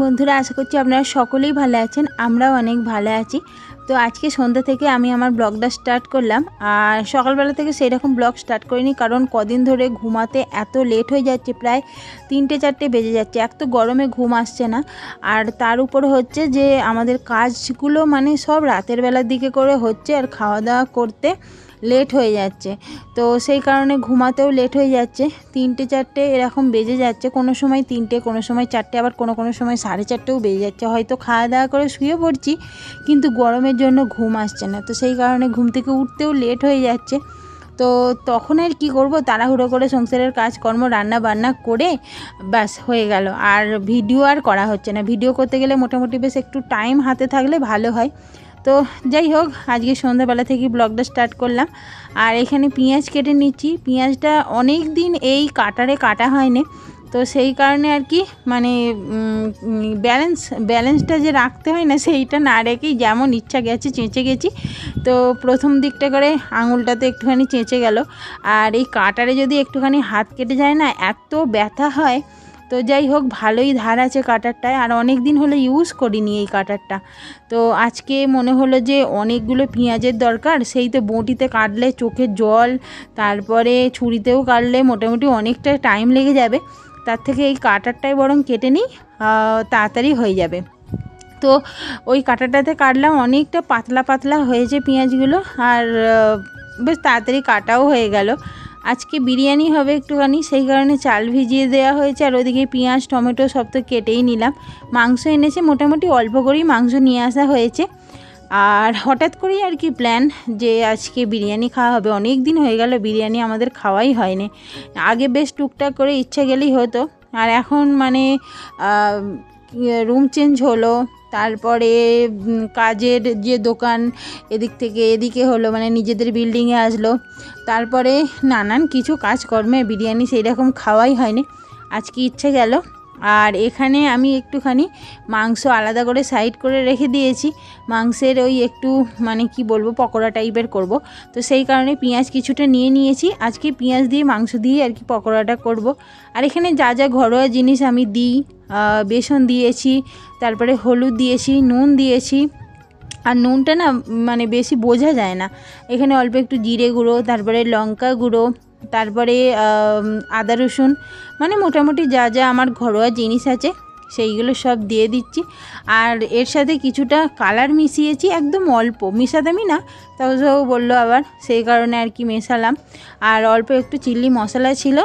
বন্ধুরা, আশা করছি আপনারা সকলেই ভালো আছেন। আমরাও অনেক ভালো আছি। তো আজকে সন্ধ্যা থেকে আমি আমার ব্লগটা স্টার্ট করলাম। আর সকালবেলা থেকে সেই রকম ব্লগ স্টার্ট করিনি, কারণ কদিন ধরে ঘুমাতে এত লেট হয়ে যাচ্ছে, প্রায় 3-4 বেজে যাচ্ছে। এক তো গরমে ঘুম আসছে না, আর তার উপর হচ্ছে যে আমাদের কাজগুলো মানে সব রাতের বেলার দিকে করে হচ্ছে, আর খাওয়া দাওয়া করতে লেট হয়ে যাচ্ছে। তো সেই কারণে ঘুমাতেও লেট হয়ে যাচ্ছে, 3-4 এরকম বেজে যাচ্ছে। কোনো সময় 3টে, কোনো সময় 4টে, আবার কোনো সময় 4:30ও বেজে যাচ্ছে। হয়তো খাওয়া দাওয়া করে শুয়ে পড়ছি, কিন্তু গরমের জন্য ঘুম আসছে না। তো সেই কারণে ঘুম থেকে উঠতেও লেট হয়ে যাচ্ছে। তো তখন আর কি করব, তাড়াহুড়ো করে সংসারের কাজকর্ম রান্না বান্না করে ব্যাস হয়ে গেল। আর ভিডিও আর করা হচ্ছে না। ভিডিও করতে গেলে মোটামুটি বেশ একটু টাইম হাতে থাকলে ভালো হয়। তো যাই হোক, আজকে সন্ধ্যাবেলা থেকে ব্লগটা স্টার্ট করলাম। আর এখানে পেঁয়াজ কেটে নিচ্ছি। পেঁয়াজটা অনেক দিন এই কাটারে কাটা হয়নি, তো সেই কারণে আর কি মানে ব্যালেন্সটা যে রাখতে হয় না, সেইটা না রেখেই যেমন ইচ্ছা গেছে চেঁচে গেছি। তো প্রথম দিকটা করে আঙুলটাতে একটুখানি চেঁচে গেল। আর এই কাটারে যদি একটুখানি হাত কেটে যায় না, এত ব্যথা হয়। তো যাই হোক, ভালোই ধার আছে কাটারটায়, আর অনেক দিন হলো ইউজ করিনি এই কাটারটা। তো আজকে মনে হলো যে অনেকগুলো পেঁয়াজের দরকার, সেই তো বঁটিতে কাটলে চোখের জল, তারপরে ছুরিতেও কাটলে মোটামুটি অনেকটা টাইম লেগে যাবে। তার থেকে এই কাটারটাই বরং কেটে নিই, তাড়াতাড়ি হয়ে যাবে। তো ওই কাটারটাতে কাটলাম, অনেকটা পাতলা পাতলা হয়েছে পেঁয়াজগুলো, আর বেশ তাড়াতাড়ি কাটাও হয়ে গেল। আজকে বিরিয়ানি হবে একটুখানি, সেই কারণে চাল ভিজিয়ে দেওয়া হয়েছে। আর ওদিকে পেঁয়াজ টমেটো সব তো কেটেই নিলাম। মাংস এনেছে, মোটামুটি অল্প করেই মাংস নিয়ে আসা হয়েছে। আর হঠাৎ করেই আর কি প্ল্যান যে আজকে বিরিয়ানি খাওয়া হবে। অনেক দিন হয়ে গেল বিরিয়ানি আমাদের খাওয়াই হয়নি। আগে বেশ টুকটাক করে ইচ্ছা গেলেই হতো, আর এখন মানে রুম চেঞ্জ হলো, তারপরে কাজের যে দোকান এদিক থেকে এদিকে হলো, মানে নিজেদের বিল্ডিংয়ে আসলো, তারপরে নানান কিছু কাজকর্মে বিরিয়ানি সেই রকম খাওয়াই হয়নি। আজকে ইচ্ছে গেল। আর এখানে আমি একটুখানি মাংস আলাদা করে সাইড করে রেখে দিয়েছি। মাংসের ওই একটু মানে কি বলবো, পকোড়া টাইপের করব। তো সেই কারণে পেঁয়াজ কিছুটা নিয়ে নিয়েছি। আজকে পেঁয়াজ দিয়ে মাংস দিয়ে আর কি পকোড়াটা করব। আর এখানে যা যা ঘরোয়া জিনিস আমি দিই, বেসন দিয়েছি, তারপরে হলুদ দিয়েছি, নুন দিয়েছি। আর নুনটা না মানে বেশি বোঝা যায় না। এখানে অল্প একটু জিরে গুঁড়ো, তারপরে লঙ্কা গুঁড়ো, তারপরে আদা রসুন, মানে মোটামুটি যা যা আমার ঘরোয়া জিনিস আছে সেইগুলো সব দিয়ে দিচ্ছি। আর এর সাথে কিছুটা কালার মিশিয়েছি, একদম অল্প, মিশাতামই না, তাও সব বললো আবার, সেই কারণে আর কি মেশালাম। আর অল্প একটু চিলি মশলা ছিল,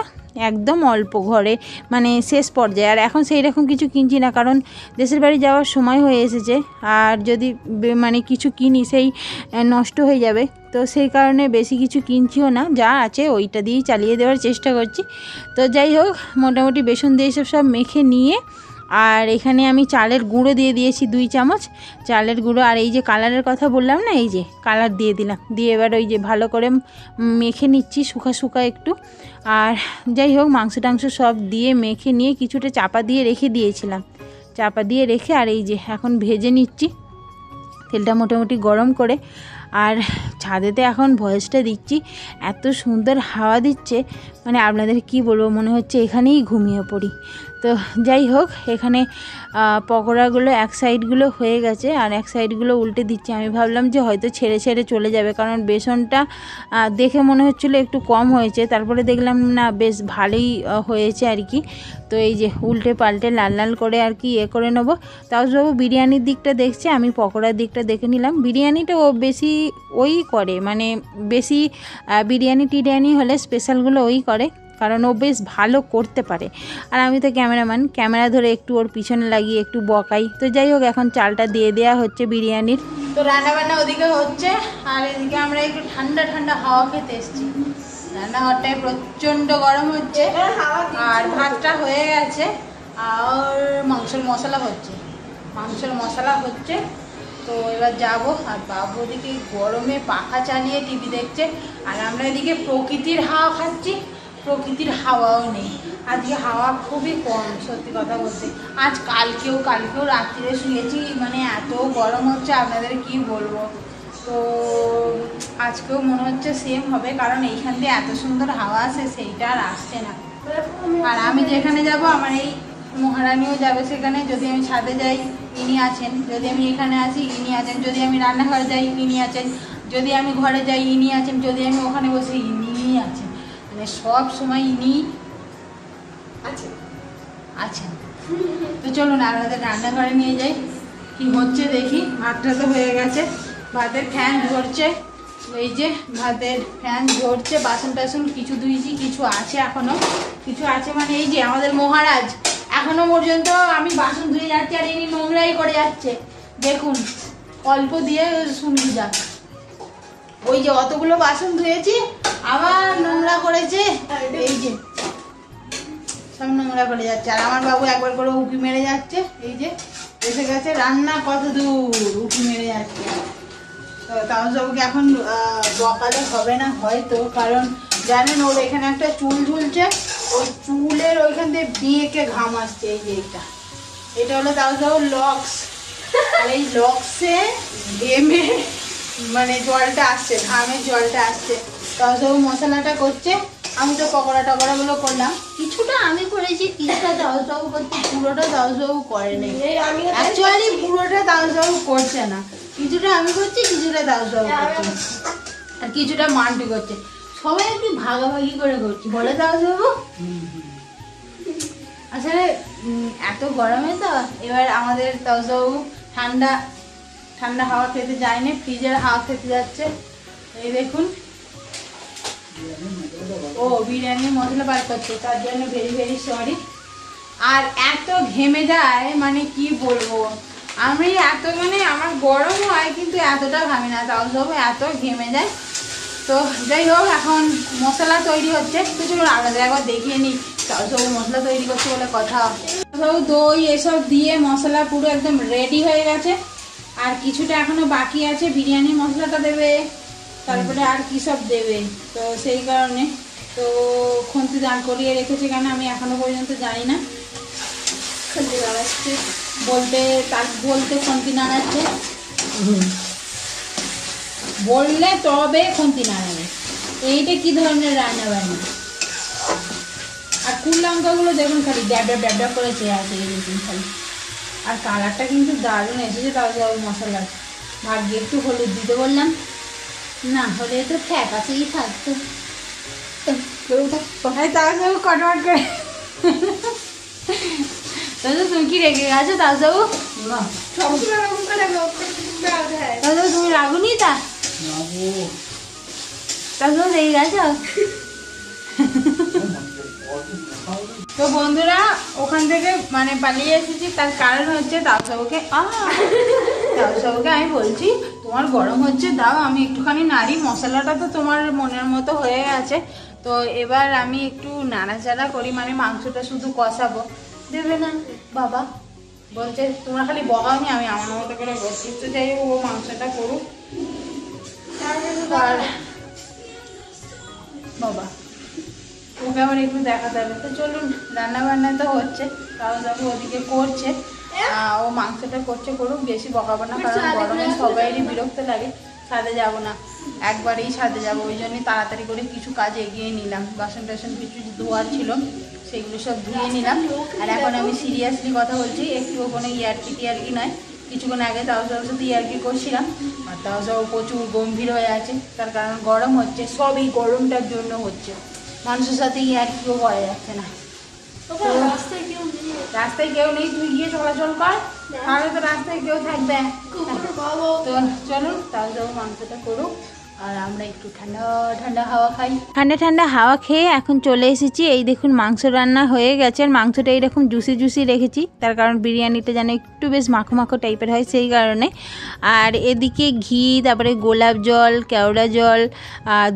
একদম অল্প, ঘরে মানে শেষ পর্যায়ে। আর এখন সেই রকম কিছু কিনছি না, কারণ দেশের বাড়ি যাওয়ার সময় হয়ে এসেছে। আর যদি মানে কিছু কিনি সেই নষ্ট হয়ে যাবে। তো সেই কারণে বেশি কিছু কিনছিও না, যা আছে ওইটা দিয়েই চালিয়ে দেওয়ার চেষ্টা করছি। তো যাই হোক, মোটামুটি বেসন দিয়ে সব মেখে নিয়ে, আর এখানে আমি চালের গুঁড়ো দিয়ে দিয়েছি 2 চামচ চালের গুঁড়ো। আর এই যে কালারের কথা বললাম না, এই যে কালার দিয়ে দিলাম, দিয়ে এবার ওই যে ভালো করে মেখে নিচ্ছি শুকা একটু। আর যাই হোক, মাংস টাংস সব দিয়ে মেখে নিয়ে কিছুটা চাপা দিয়ে রেখে দিয়েছিলাম। চাপা দিয়ে রেখে আর এই যে এখন ভেজে নিচ্ছি, তেলটা মোটামুটি গরম করে। আর ছাদেতে এখন ভয়েসটা দিচ্ছি, এত সুন্দর হাওয়া দিচ্ছে, মানে আপনাদের কি বলবো, মনে হচ্ছে এখানেই ঘুমিয়ে পড়ি। তো যাই হোক, এখানে পকোড়াগুলো এক সাইডগুলো হয়ে গেছে, আর এক সাইডগুলো উল্টে দিচ্ছি। আমি ভাবলাম যে হয়তো ছেড়ে চলে যাবে, কারণ বেসনটা দেখে মনে হচ্ছিলো একটু কম হয়েছে, তারপরে দেখলাম না বেশ ভালোই হয়েছে আর কি। তো এই যে উল্টে পাল্টে লাল লাল করে আর কি করে নেবো। তাও সব বিরিয়ানির দিকটা দেখছে, আমি পকোড়ার দিকটা দেখে নিলাম। বিরিয়ানিটা ও বেশি ওই করে, মানে বেশি বিরিয়ানি টিরিয়ানি হলে স্পেশালগুলো ওই করে, কারণ ও বেশ ভালো করতে পারে। আর আমি তো ক্যামেরাম্যান, ক্যামেরা ধরে একটু ওর পিছনে লাগিয়ে একটু বকাই। তো যাই হোক, এখন চালটা দিয়ে দেওয়া হচ্ছে বিরিয়ানির। তো রান্নাবান্না ওদিকে হচ্ছে, আর এদিকে আমরা একটু ঠান্ডা ঠান্ডা হাওয়া খেতে এসেছি। রান্নাঘরটায় প্রচণ্ড গরম হচ্ছে, আর ভাতটা হয়ে গেছে, আর মাংসের মশলা হচ্ছে। তো এবার যাবো। আর বাবু ওদিকে গরমে পাখা চালিয়ে টিভি দেখছে, আর আমরা এদিকে প্রকৃতির হাওয়া খাচ্ছি। প্রকৃতির হাওয়াও নেই আজকে, হাওয়া খুবই কম সত্যি কথা বলতে। আজ কালকেও রাত্রিরে শুয়েছি, মানে এত গরম হচ্ছে আপনাদের কি বলবো। তো আজকেও মনে হচ্ছে সেম হবে, কারণ এইখান দিয়ে এত সুন্দর হাওয়া আসে, সেইটা আর আসছে না। আর আমি যেখানে যাব আমার এই মহারানীও যাবে সেখানে। যদি আমি ছাদে যাই ইনি আছেন, যদি আমি এখানে আসি ইনি আছেন, যদি আমি রান্নাঘরে যাই ইনি আছেন, যদি আমি ঘরে যাই ইনি আছেন, যদি আমি ওখানে বসে ইনি আছেন, মানে সব সময় ইনি আছেন। তো চলুন আপনাদের রান্নাঘরে নিয়ে যাই, কি হচ্ছে দেখি। ভাতটা তো হয়ে গেছে, ভাতের ফ্যান ঝরছে, এই যে ভাতের ফ্যান ঝরছে। বাসন টাসন কিছু ধুয়েছি, কিছু আছে এখনো, কিছু আছে মানে এই যে আমাদের মহারাজ এখনো পর্যন্ত আমি বাসন ধুয়ে যাচ্ছি আর ইনি নোংরাই করে যাচ্ছে। দেখুন অল্প দিয়ে শুনবি যাক, ওই যে অতগুলো বাসন ধুয়েছি আবার নোংরা করেছে, এই যে সব নোংরা করে যাচ্ছে। আর আমার বাবু একবার করে উঁকি মেরে যাচ্ছে, এই যে এসে গেছে। রান্না কত দূর, উঁকি মেরে যাচ্ছে। তো তাও সবকে এখন বকালে হবে না হয়তো, কারণ জানেন ওর এখানে একটা চুল ঝুলছে, ওই চুলের ওইখান দিয়ে বেঁকে ঘাম আসছে। এই যে এটা হলো তাও সব লক্স, আর এই লক্সে ঘেমে মানে জলটা আসছে, ঘামের জলটা আসছে। তাও সব মশলাটা করছে, আমি তো পকোড়া টকোড়াগুলো করলাম, কিছুটা আমি করেছি, কিছুটা দাউসাবু করছি, পুরোটা দাউসাবু করে নেই। অ্যাকচুয়ালি পুরোটা দাউসাবু করছে না, কিছুটা আমি করছি, কিছুটা দাউসাবু করছি, আর কিছুটা মান্টু করছে। সবাই একটু ভাগাভাগি করে করছি, বলে দাউসাবু। আসলে এত গরমে তো এবার আমাদের দাউসাবু ঠান্ডা ঠান্ডা হাওয়া খেতে যায়নি, ফ্রিজের হাওয়া খেতে যাচ্ছে। এই দেখুন ও বিরিয়ানির মশলা বার করছে, তার জন্য ভেরি ভেরি সরি। আর এত ঘেমে যায় মানে কি বলবো, আমি এত মানে আমার গরম হয় কিন্তু এতটা ঘামি না, তাও সব এত ঘেমে যায়। তো যাই হোক এখন মশলা তৈরি হচ্ছে, তো চলুন আপনাদের একবার দেখিয়ে নিই। তাও সব মশলা তৈরি করছে বলে কথা, সব দই এসব দিয়ে মশলা পুরো একদম রেডি হয়ে গেছে। আর কিছুটা এখনো বাকি আছে, বিরিয়ানি মশলাটা দেবে, তারপরে আর কি সব দেবে, তো সেই কারণে তো খুন্তি দাঁড় করিয়ে রেখেছে, কেন আমি এখনো পর্যন্ত জানি না। খুন্তি নাড়াচ্ছে বলতে খুন্তি নাড়াচ্ছে, বললে তবে খুন্তি নাড়াবে। এইটা কি ধরনের রান্না বান্না। আর কুল লঙ্কাগুলো দেখুন খালি ড্যাব ড্যাব ড্যাব ড্যাব করে চেয়ে আছে, এই দেখুন খালি। আর কালারটা কিন্তু দারুণ এসেছে, তাও যাও মশলা। ভাগ্যে একটু হলুদ দিতে বললাম, না হলে তো ফ্যাট আছেই থাকতো। তাও যাবো কটমট করে, তাহলে তুমি কি রেখে গেছো? তাও যাবো তুমি রাগুনি, তাও যাবো রেখে গেছো। তো বন্ধুরা ওখান থেকে মানে পালিয়ে এসেছি, তার কারণ হচ্ছে তাওসাবুকে আমি বলছি তোমার গরম হচ্ছে, দাও আমি একটুখানি নাড়ি, মশলাটা তো তোমার মনের মতো হয়ে গেছে, তো এবার আমি একটু নাড়াচাড়া করি, মানে মাংসটা শুধু কষাবো। দেবে না বাবা, বলছে তোমরা খালি বকাওনি, আমি আমার মতো করে বসছি। তো যাই হোক ও মাংসটা করুক। আর বাবা ওকে আবার একটু দেখাতে হবে। তো চলুন রান্না বান্না তো হচ্ছে, তাও যাবো ওদিকে করছে, ও মাংসটা করুক, বেশি বকাবো না, কারণ গরমে সবাইরই বিরক্ত লাগে। ছাদে যাব না, একবারেই ছাদে যাবো, ওই জন্যই তাড়াতাড়ি করে কিছু কাজ এগিয়ে নিলাম। বাসন টাসন কিছু ধোয়ার ছিল, সেগুলো সব ধুয়ে নিলাম। আর এখন আমি সিরিয়াসলি কথা বলছি, একটুও কোনো টিয়ারকি নয়। কিছুক্ষণ আগে তাও সাথে ইয়ার্কি করছিলাম, আর তাও সব প্রচুর গম্ভীর হয়ে আছে, তার কারণ গরম হচ্ছে, সব এই গরমটার জন্য হচ্ছে। মানুষের সাথে ইয়ার্কিও করা যাচ্ছে না। রাস্তায় কেউ নেই, তুই গিয়ে চলাচল কর, তাহলে তো রাস্তায় কেউ থাকবে। তো চলুন তাও যাবো মাংসটা করুক, আর আমরা একটু ঠান্ডা ঠান্ডা হাওয়া খাই। ঠান্ডা ঠান্ডা হাওয়া খেয়ে এখন চলে এসেছি। এই দেখুন মাংস রান্না হয়ে গেছে, আর মাংসটা এইরকম জুসি জুসি রেখেছি, তার কারণ বিরিয়ানিটা যেন একটু বেশ মাখো মাখো টাইপের হয়, সেই কারণে। আর এদিকে ঘি, তারপরে গোলাপ জল, কেওড়া জল,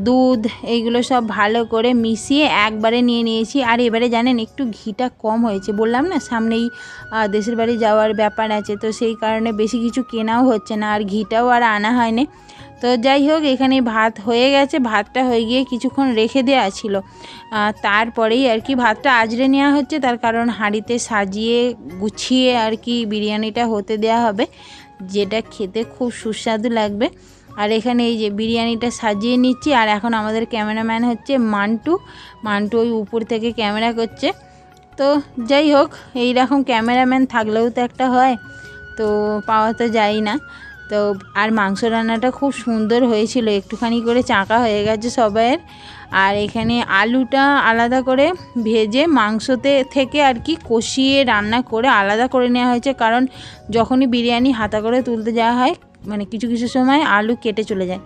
দুধ, এইগুলো সব ভালো করে মিশিয়ে একবারে নিয়ে নিয়েছি। আর এবারে জানেন একটু ঘিটা কম হয়েছে, বললাম না সামনেই দেশের বাড়ি যাওয়ার ব্যাপার আছে, তো সেই কারণে বেশি কিছু কেনাও হচ্ছে না, আর ঘিটাও আর আনা হয়নি। তো যাই হোক এখানে ভাত হয়ে গেছে, ভাতটা হয়ে গিয়ে কিছুক্ষণ রেখে দেওয়া ছিল, তারপরেই আর কি ভাতটা আজরে নেওয়া হচ্ছে, তার কারণ হাঁড়িতে সাজিয়ে গুছিয়ে আর কি বিরিয়ানিটা হতে দেওয়া হবে, যেটা খেতে খুব সুস্বাদু লাগবে। আর এখানে এই যে বিরিয়ানিটা সাজিয়ে নিচ্ছি। আর এখন আমাদের ক্যামেরাম্যান হচ্ছে মান্টু ওই উপর থেকে ক্যামেরা করছে। তো যাই হোক, এই রকম ক্যামেরাম্যান থাকলেও তো একটা হয়, তো পাওয়া তো যায় না। তো আর মাংস রান্নাটা খুব সুন্দর হয়েছিল, একটুখানি করে চাকা হয়ে গেছে সবাইয়ের। আর এখানে আলুটা আলাদা করে ভেজে মাংসতে থেকে আর কি কষিয়ে রান্না করে আলাদা করে নেওয়া হয়েছে, কারণ যখনই বিরিয়ানি হাতা করে তুলতে যাওয়া হয় মানে কিছু কিছু সময় আলু কেটে চলে যায়,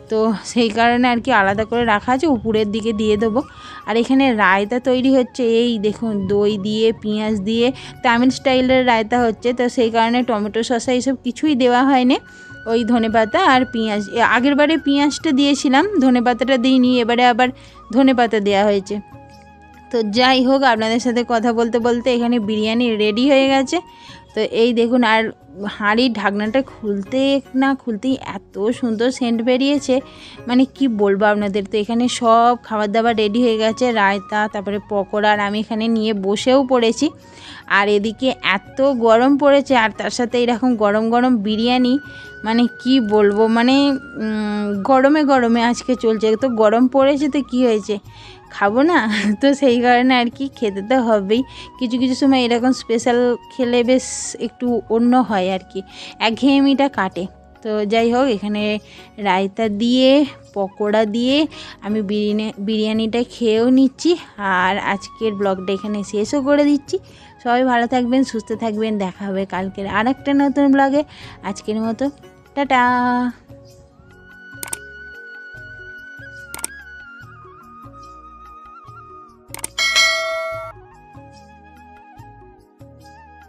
তো সেই কারণে আর কি আলাদা করে রাখা আছে, উপরের দিকে দিয়ে দেবো। আর এখানে রায়তা তৈরি হচ্ছে, এই দেখুন দই দিয়ে পেঁয়াজ দিয়ে তামিল স্টাইলের রায়তা হচ্ছে। তো সেই কারণে টমেটো শসা এইসব কিছুই দেওয়া হয়নি, ওই ধনেপাতা আর পেঁয়াজ। আগের বারে পেঁয়াজটা দিয়েছিলাম, ধনেপাতাটা দিইনি, এবারে আবার ধনেপাতা দেওয়া হয়েছে। তো যাই হোক, আপনাদের সাথে কথা বলতে বলতে এখানে বিরিয়ানি রেডি হয়ে গেছে। তো এই দেখুন, আর হাঁড়ির ঢাকনাটা খুলতে না খুলতেই এত সুন্দর সেন্ট বেরিয়েছে, মানে কি বলবো আপনাদের। তো এখানে সব খাবার দাবার রেডি হয়ে গেছে, রায়তা, তারপরে পকোড়া, আর আমি এখানে নিয়ে বসেও পড়েছি। আর এদিকে এত গরম পড়েছে, আর তার সাথে এরকম গরম গরম বিরিয়ানি, মানে কি বলবো, মানে গরমে গরমে আজকে চলছে। তো গরম পড়েছে তো কি হয়েছে, খাবো না? তো সেই কারণে আর কি খেতে তো হবেই। কিছু কিছু সময় এরকম স্পেশাল খেলে বেশ একটু অন্য হয় আর কি, একঘেয়েমিটা কাটে। তো যাই হোক, এখানে রায়তা দিয়ে পকোড়া দিয়ে আমি বিরিয়ানিটা খেয়েও নিচ্ছি। আর আজকের ব্লগটা এখানে শেষও করে দিচ্ছি। সবাই ভালো থাকবেন, সুস্থ থাকবেন, দেখা হবে কালকের আর একটা নতুন ব্লগে। আজকের মতো টাটা।